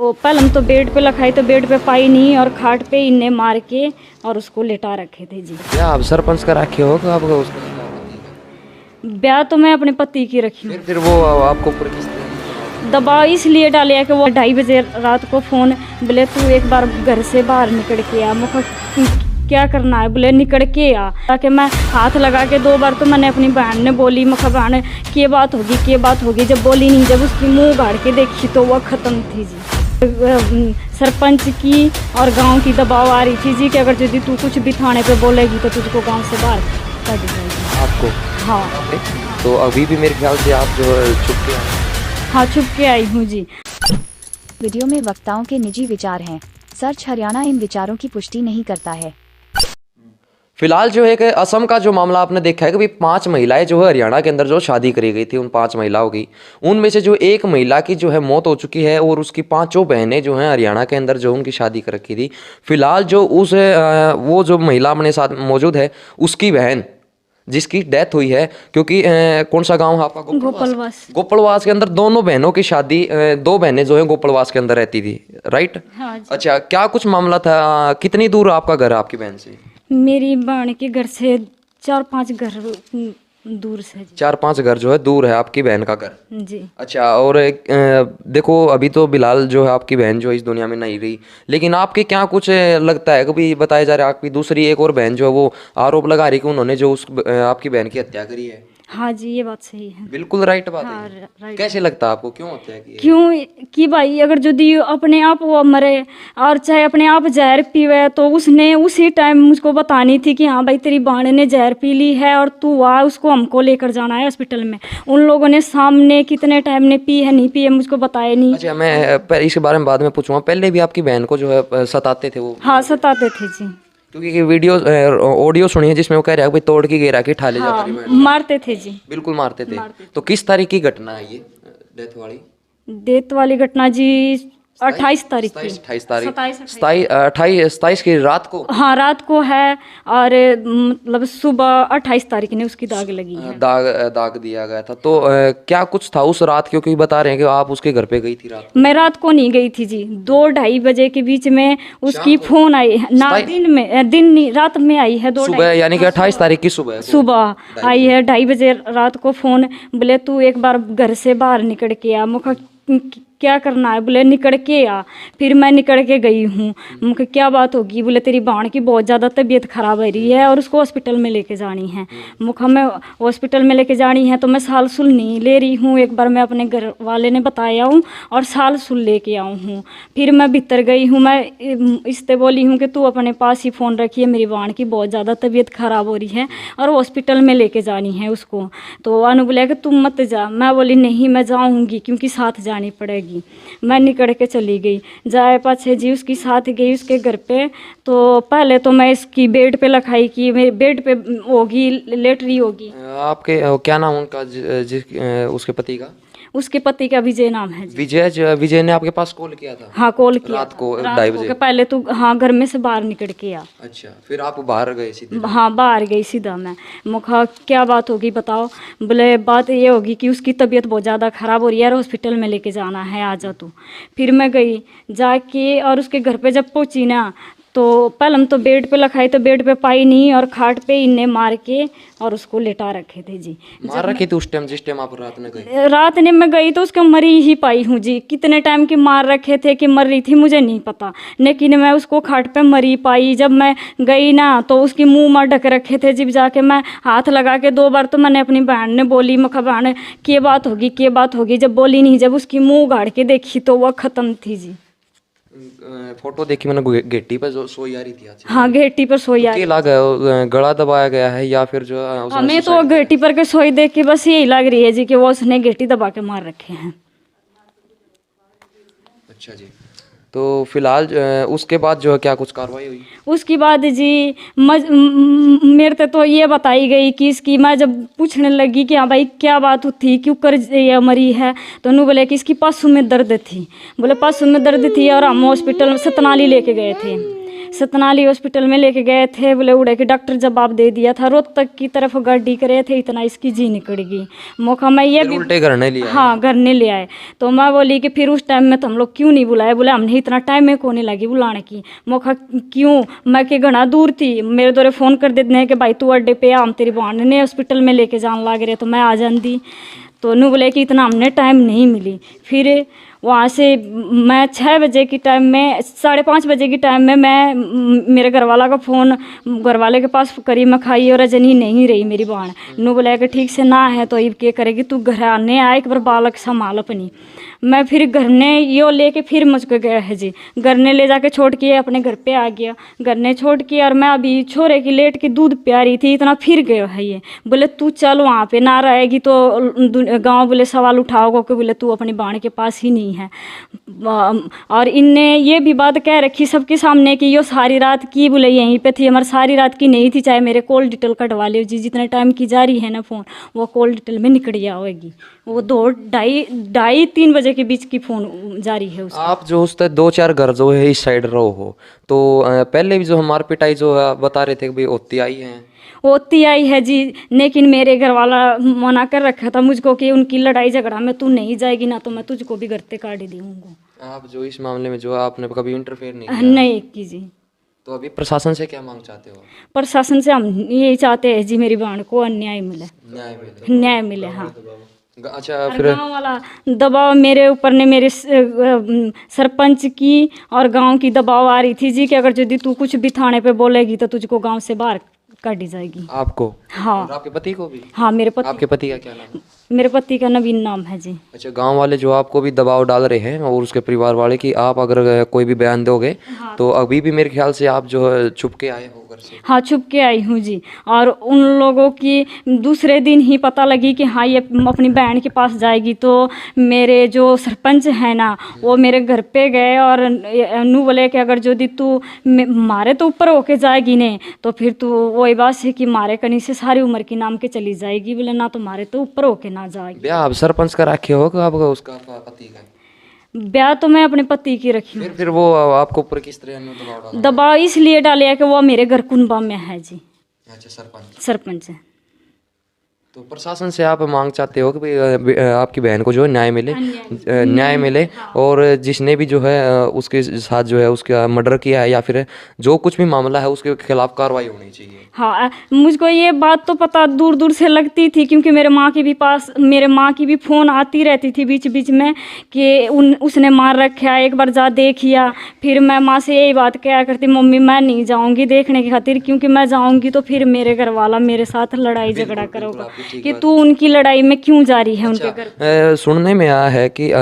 तो पहले हम तो बेड पे लखाई तो बेड पे पाई नहीं और खाट पे इन्हें मार के और उसको लेटा रखे थे जी। क्या आप सरपंच का रखे हो कि आपका उसका? ब्याह तो मैं अपने पति की रखी हूँ। फिर वो आपको ऊपर किस तरह? दबाव इसलिए डाले कि वो 2:30 बजे रात को फ़ोन बोले तू एक बार घर से बाहर निकल के आ। मुझे क्या करना है, बोले निकल के आ। ताकि मैं हाथ लगा के 2 बार तो मैंने अपनी बहन ने बोली, मुझे बहन क्या बात होगी। जब बोली नहीं, जब उसकी मुंह गाड़ के देखी तो वह ख़त्म थी जी। सरपंच की और गांव की दबाव आ रही थी जी कि अगर यदि तू कुछ भी थाने पे बोलेगी तो तुझको गांव से बाहर कर दी जाएगी। आपको? हाँ। तो अभी भी मेरे ख्याल से आप जो छुप के आए। हाँ, छुप के आई हूँ जी। वीडियो में वक्ताओं के निजी विचार हैं। सर्च हरियाणा इन विचारों की पुष्टि नहीं करता है। फिलहाल जो है कि असम का जो मामला आपने देखा है कि भाई 5 महिलाएं जो है हरियाणा के अंदर जो शादी करी गई थी, उन 5 महिलाओं की, उनमें से जो एक महिला की जो है मौत हो चुकी है और उसकी 5 बहनें जो हैं हरियाणा के अंदर जो उनकी शादी कर रखी थी। फिलहाल जो वो जो महिला अपने साथ मौजूद है, उसकी बहन जिसकी डेथ हुई है, क्योंकि कौन सा गांव है आपका? गोपालवास। गोपालवास के अंदर दोनों बहनों की शादी 2 बहनें जो है गोपालवास के अंदर रहती थी, राइट? हाँ जी। अच्छा, क्या कुछ मामला था? कितनी दूर आपका घर है आपकी बहन से? मेरी बहन के घर से 4-5 घर दूर से जी। 4-5 घर जो है दूर है आपकी बहन का घर। जी। अच्छा, और देखो अभी तो बिलाल जो है आपकी बहन जो है इस दुनिया में नहीं रही, लेकिन आपके क्या कुछ लगता है? कभी बताया जा रहा है आपकी दूसरी एक और बहन जो है वो आरोप लगा रही कि उन्होंने जो उस आपकी बहन की हत्या करी है। हाँ जी, ये बात सही है। बिल्कुल राइट बात हाँ, है। राइट। कैसे लगता है आपको, क्यों हत्या की है? क्यों कि भाई अगर यदि अपने आप वो मरे और चाहे अपने आप जहर पीवे तो उसने उसी टाइम मुझको बतानी थी कि हाँ भाई तेरी बहन ने जहर पी ली है और तू आ, उसको हमको लेकर जाना है हॉस्पिटल में। उन लोगों ने सामने कितने टाइम ने पी है नहीं पी है मुझको बताया नहीं। अच्छा, मैं इसके बारे में बाद में पूछूंगा, पहले भी आपकी बहन को जो है सताते थे वो? हाँ, सताते थे जी। क्योंकि वीडियो ऑडियो सुनी है जिसमें वो कह रहा है भाई तोड़ के गिरा के ठाले हाँ, जाते थे बहन। मारते थे जी। बिल्कुल मारते थे। तो किस तारीख की घटना है ये डेथ वाली? डेथ वाली घटना जी 28 तारीख की। 28 तारीख, 27 की रात को। हाँ, रात को है और मतलब सुबह 28 तारीख ने उसकी दाग लगी है। दाग दिया गया था। तो क्या कुछ था उस रात? क्योंकि बता रहे हैं कि आप उसके घर पे गई थी रात। मैं रात को नहीं गई थी जी। 2-2:30 बजे के बीच में उसकी फोन आई है ना। दिन नहीं, रात में आई है। 2 सुबह, यानी कि 28 तारीख की सुबह आई है 2:30 बजे रात को फोन। बोले तू एक बार घर से बाहर निकल के आ। मुझे क्या करना है, बोले निकल के आ। फिर मैं निकल के गई हूँ। मुझे क्या बात होगी, बोले तेरी बहन की बहुत ज़्यादा तबीयत खराब हो रही है और उसको हॉस्पिटल में लेके जानी है। मुझे मैं हॉस्पिटल में लेके जानी है तो मैं साल सुल नहीं ले रही हूँ। एक बार मैं अपने घर वाले ने बताया हूँ और साल सुल लेके आऊँ हूँ। फिर मैं भीतर गई हूँ। मैं इससे बोली हूँ कि तू अपने पास ही फ़ोन रखिए, मेरी बहन की बहुत ज़्यादा तबीयत ख़राब हो रही है और हॉस्पिटल में लेके जानी है उसको। तो अनु बोला कि तुम मत जा। मैं बोली नहीं, मैं जाऊँगी क्योंकि साथ जानी पड़ेगी। मैं निकल के चली गई। जाए पाछे जी उसकी साथ गई उसके घर पे। तो पहले तो मैं इसकी बेड पे लखाई कि मेरे बेड पे होगी, लेट रही होगी। आपके क्या नाम उनका उसके पति का? उसके पति का विजय नाम है जी। विजय ने आपके पास कॉल किया था? हाँ, कॉल किया रात को 2:30 बजे। पहले तो हाँ घर में से बाहर निकल के आ। अच्छा, फिर आप बाहर गए सीधे? हाँ, बाहर गई सीधा मैं। मुखा क्या बात होगी बताओ। बोले बात ये होगी कि उसकी तबीयत बहुत ज़्यादा ख़राब हो रही है और हॉस्पिटल में लेके जाना है, आ जा तू। फिर मैं गई जाके और उसके घर पे जब पहुंची ना तो पहले हम तो बेड पे लखाई तो बेड पे पाई नहीं और खाट पे इन्हें मार के और उसको लेटा रखे थे जी। मार रखी थी उस टाइम जिस टाइम आप रात में गई? रात ने मैं गई तो उसको मरी ही पाई हूँ जी। कितने टाइम की मार रखे थे कि मर रही थी मुझे नहीं पता, लेकिन मैं उसको खाट पे मरी पाई। जब मैं गई ना तो उसकी मुंह मार ढक रखे थे। जब जाके मैं हाथ लगा के 2 बार तो मैंने अपनी बहन ने बोली, मखा बहन क्या बात होगी। जब बोली नहीं, जब उसकी मुंह गाड़ के देखी तो वह ख़त्म थी जी। फोटो देखी मैंने, घेटी पर जो सोई आ रही थी। हाँ, घेटी पर सोई आ रही। गला दबाया गया है या फिर जो हमें तो घेटी पर के सोई देख के बस यही लग रही है जी कि वो उसने घेटी दबा के मार रखे हैं। अच्छा जी। तो फिलहाल उसके बाद जो है क्या कुछ कार्रवाई हुई? उसके बाद जी मेरे तो ये बताई गई कि इसकी, मैं जब पूछने लगी कि हाँ भाई क्या बात थी, क्यों कर ये मरी है, तो उन्होंने बोले कि इसकी पासों में दर्द थी। बोले पासों में दर्द थी और हम हॉस्पिटल में सतनाली लेके गए थे। सतनाली हॉस्पिटल में लेके गए थे, बोले उड़े के डॉक्टर जवाब दे दिया था, रोहतक की तरफ गाड़ी करे थे, इतना इसकी जी निकल गई। मौका मैं ये फिर भी उल्टे करने लिया। हाँ घर नहीं ले आए। तो मैं बोली कि फिर उस टाइम में तो हम लोग क्यों नहीं बुलाए, बोले हमने इतना टाइम में को नहीं लगी बुलाने की, मौका क्यों, मैं के घना दूर थी, मेरे दौरे फ़ोन कर देते हैं कि भाई तू अड्डे पे आ, हम तेरी बहन ने हॉस्पिटल में लेके जान लग रहे, तो मैं आ जाती। तो नू बोले कि इतना हमने टाइम नहीं मिली। फिर वहाँ से मैं 6 बजे की टाइम में, 5:30 बजे की टाइम में मैं मेरे घरवाला का फ़ोन घरवाले के पास करी, मैं खाई और रजनी नहीं रही मेरी बहन। नू बोला कि ठीक से ना है तो ये क्या करेगी, तू घर आने आए एक बार बालक संभाल अपनी। मैं फिर घर ने यो लेके फिर मुझको गया है जी, घर ने ले जाके छोड़ के अपने घर पे आ गया, घर ने छोड़ के, और मैं अभी छोरे की लेट के दूध प्या रही थी, इतना फिर गया है ये, बोले तू चल वहाँ पे ना रहेगी तो गांव बोले सवाल उठाओगे कि बोले तू अपनी बहन के पास ही नहीं है। और इनने ये भी बात कह रखी सबके सामने कि यो सारी रात की बोले यहीं पे थी, हमारी सारी रात की नहीं थी, चाहे मेरे कॉल डिटेल कटवा लो जी, जितने टाइम की जा रही है ना फ़ोन वो कॉल डिटेल में निकल गया होगी, वो 2-2:30-3 बजे के बीच की फ़ोन जारी है उसकी। आप जो उस 2-4 घर जो है इस साइड रहो हो, तो पहले भी जो हमार पिटाई जो है बता रहे थे कि भाई होती आई है, होती आई है जी, लेकिन मेरे घर वाला मना कर रखा था मुझको कि उनकी लड़ाई झगड़ा में तू नहीं जाएगी ना तो मैं तुझको भी घर पे काट दूंगा। आप जो इस मामले में जो है आपने कभी इंटरफेयर नहीं किया? नहीं कीजिए। तो अभी प्रशासन से क्या मांग चाहते हो? प्रशासन से हम यही चाहते हैं जी मेरी बहन को अन्याय मिले, न्याय मिले। न्याय मिले। हाँ। अच्छा, और फिर गांव वाला दबाव मेरे ऊपर ने, मेरे सरपंच की और गांव की दबाव आ रही थी जी कि अगर यदि तू कुछ भी थाने पे बोलेगी तो तुझको गांव से बाहर काटी जाएगी। आपको? हाँ। और आपके पति को भी? हाँ मेरे पति, आपके पति का क्या नाम है? मेरे पति का नवीन नाम है जी। अच्छा, गांव वाले जो आपको भी दबाव डाल रहे हैं और उसके परिवार वाले कि आप अगर कोई भी बयान दोगे तो अभी भी मेरे ख्याल से आप जो है छुप के आए हो घर से। हाँ छुप के आई हूँ जी, और उन लोगों की दूसरे दिन ही पता लगी कि हाँ ये अपनी बहन के पास जाएगी, तो मेरे जो सरपंच है ना वो मेरे घर पे गए और नू बोले कि अगर यदि तू मारे तो ऊपर होके जाएगी ने तो फिर तू वही बात है कि मारे कहीं से सारी उम्र की नाम के चली जाएगी, बोले ना तो मारे तो ऊपर होके ना जाएगी। ब्याह आप सरपंच का रखे हो कि आपका उसका पति का? ब्याह तो मैं अपने पति की रखी हूँ। फिर वो आपको ऊपर किस तरह दबाव डाला? दबाव इसलिए डाले कि वो मेरे घर कुनबा में है जी, अच्छा, सरपंच है। तो प्रशासन से आप मांग चाहते हो कि भाई आपकी बहन को जो है न्याय मिले, न्याय मिले, और जिसने भी जो है उसके साथ जो है उसका मर्डर किया है या फिर जो कुछ भी मामला है उसके खिलाफ कार्रवाई होनी चाहिए। हाँ मुझको ये बात तो पता दूर दूर से लगती थी, क्योंकि मेरे माँ की भी फ़ोन आती रहती थी बीच बीच में कि उसने मार रखा है, एक बार जा देखिया। फिर मैं माँ से यही बात कहा करती, मम्मी मैं नहीं जाऊँगी देखने की खातिर, क्योंकि मैं जाऊँगी तो फिर मेरे घर वाला मेरे साथ लड़ाई झगड़ा करोगा कि तू उनकी लड़ाई में क्यों जा रही है उनके घर। सुनने में आया है कि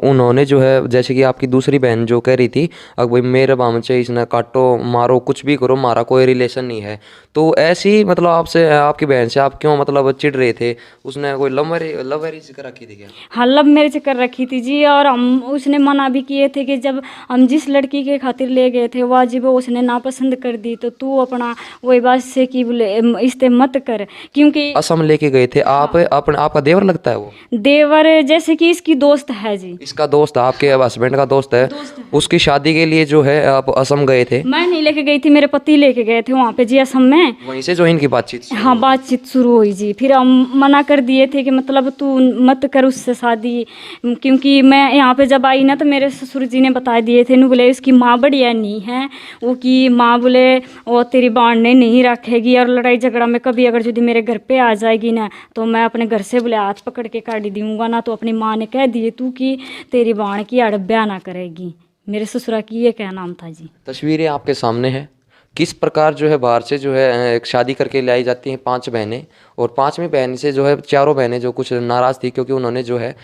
उन्होंने जो है, जैसे कि आपकी दूसरी बहन जो कह रही थी अब भाई मेरे बामचे इसने काटो मारो कुछ भी करो, हमारा कोई रिलेशन नहीं है, तो ऐसी मतलब आपसे आपकी बहन से आप क्यों मतलब चिढ़ रहे थे? उसने कोई लव मैरिज कर रखी थी क्या? हाँ लव मैरिज कर रखी थी जी, और हम उसने मना भी किए थे कि जब हम जिस लड़की के खातिर ले गए थे वाजिब उसने नापसंद कर दी, तो तू अपना वही बात से कि बोले इस्ते मत कर, क्योंकि असम लेके गए थे आप अपने, आपका देवर लगता है वो? देवर जैसे कि इसकी दोस्त है जी। इसका दोस्त, आपके हस्बैंड का दोस्त है। उसकी शादी के लिए जो है आप असम गए थे? मैं नहीं लेके गई थी, मेरे पति लेके गए थे वहाँ पे जी असम में। वहीं से जो इनकी बातचीत? हाँ बातचीत शुरू हुई जी, फिर हम मना कर दिए थे कि मतलब तू मत कर उससे शादी, क्योंकि मैं यहाँ पे जब आई ना तो मेरे ससुर जी ने बता दिए थे, बोले इसकी माँ बढ़िया नहीं है, वो की माँ बोले वो तेरी बाण ने नहीं रखेगी, और लड़ाई झगड़ा में कभी अगर यदि मेरे घर पे आ जाएगी ना तो मैं अपने घर से बोले हाथ पकड़ के काट दूंगा ना, तो अपनी माँ ने कह दिए तू कि तेरी बाण की अड़ब्या ना करेगी। मेरे ससुरा की ये क्या नाम था जी। तस्वीरें आपके सामने है, किस प्रकार जो है बाहर से जो है एक शादी करके लाई जाती हैं 5 बहनें, और 5वीं बहन से जो है 4 बहनें जो कुछ नाराज़ थी क्योंकि उन्होंने जो है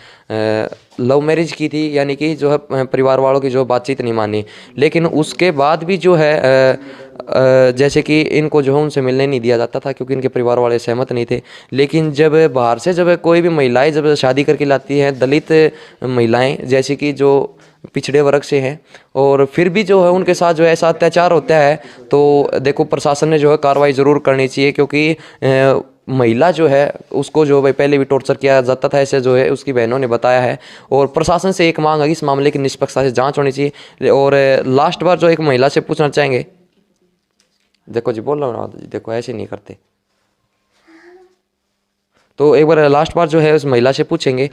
लव मैरिज की थी, यानी कि जो है परिवार वालों की जो बातचीत नहीं मानी, लेकिन उसके बाद भी जो है जैसे कि इनको जो है उनसे मिलने नहीं दिया जाता था क्योंकि इनके परिवार वाले सहमत नहीं थे। लेकिन जब बाहर से जब कोई भी महिलाएं जब शादी करके लाती हैं, दलित महिलाएं जैसे कि जो पिछड़े वर्ग से हैं, और फिर भी जो है उनके साथ जो है ऐसा अत्याचार होता है, तो देखो प्रशासन ने जो है कार्रवाई ज़रूर करनी चाहिए, क्योंकि महिला जो है उसको जो भाई पहले भी टॉर्चर किया जाता था, ऐसे जो है उसकी बहनों ने बताया है। और प्रशासन से एक मांग है कि इस मामले की निष्पक्षता से जांच होनी चाहिए। और लास्ट बार जो एक महिला से पूछना चाहेंगे, देखो जी बोल रहा हूँ ना, देखो ऐसे नहीं करते। तो एक बार लास्ट बार जो है उस महिला से पूछेंगे,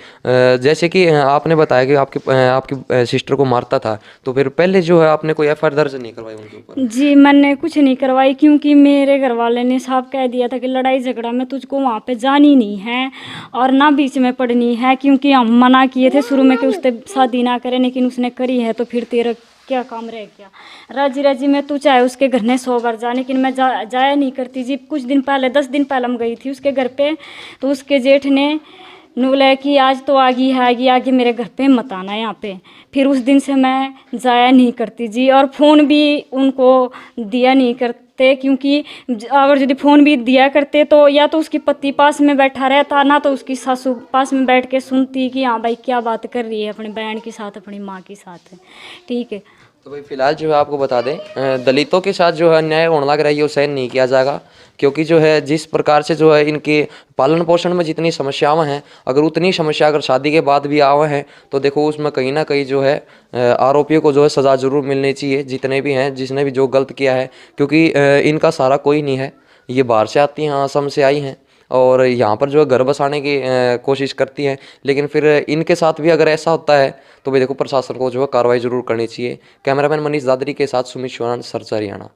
जैसे कि आपने बताया कि आपकी सिस्टर को मारता था, तो फिर पहले जो है आपने कोई एफआईआर दर्ज नहीं करवाई उनके ऊपर? जी मैंने कुछ नहीं करवाई, क्योंकि मेरे घर वाले ने साफ कह दिया था कि लड़ाई झगड़ा में तुझको वहाँ पे जानी नहीं है और ना बीच में पड़नी है, क्योंकि हम मना किए थे शुरू में कि उससे शादी ना करें, लेकिन उसने करी है तो फिर तेरा क्या काम रह गया। राजी राजी में तू चाहे उसके घर ने 100 बार जा, लेकिन मैं जाया नहीं करती जी। कुछ दिन पहले 10 दिन पहले हम गई थी उसके घर पे, तो उसके जेठ ने बोला कि आज तो आगे मेरे घर पे मत आना यहाँ पे। फिर उस दिन से मैं जाया नहीं करती जी, और फ़ोन भी उनको दिया नहीं करते, क्योंकि अगर यदि फ़ोन भी दिया करते तो या तो उसकी पति पास में बैठा रहता, ना तो उसकी सासू पास में बैठ के सुनती कि हाँ भाई क्या बात कर रही है अपनी बहन के साथ, अपनी माँ के साथ। ठीक है, तो भाई फिलहाल जो है आपको बता दें, दलितों के साथ जो है अन्याय होने लग रहा है, ये सहन नहीं किया जाएगा। क्योंकि जो है जिस प्रकार से जो है इनके पालन पोषण में जितनी समस्याएं हैं, अगर उतनी समस्या अगर शादी के बाद भी आवे हैं, तो देखो उसमें कहीं ना कहीं जो है आरोपियों को जो है सज़ा जरूर मिलनी चाहिए, जितने भी हैं, जिसने भी जो गलत किया है। क्योंकि इनका सारा कोई नहीं है, ये बाहर से आती हैं, असम से आई हैं और यहाँ पर जो है घर बसाने की कोशिश करती हैं। लेकिन फिर इनके साथ भी अगर ऐसा होता है तो भाई देखो प्रशासन को जो है कार्रवाई जरूर करनी चाहिए। कैमरामैन मनीष दादरी के साथ सुमित चौहान, सर्च हरियाणा।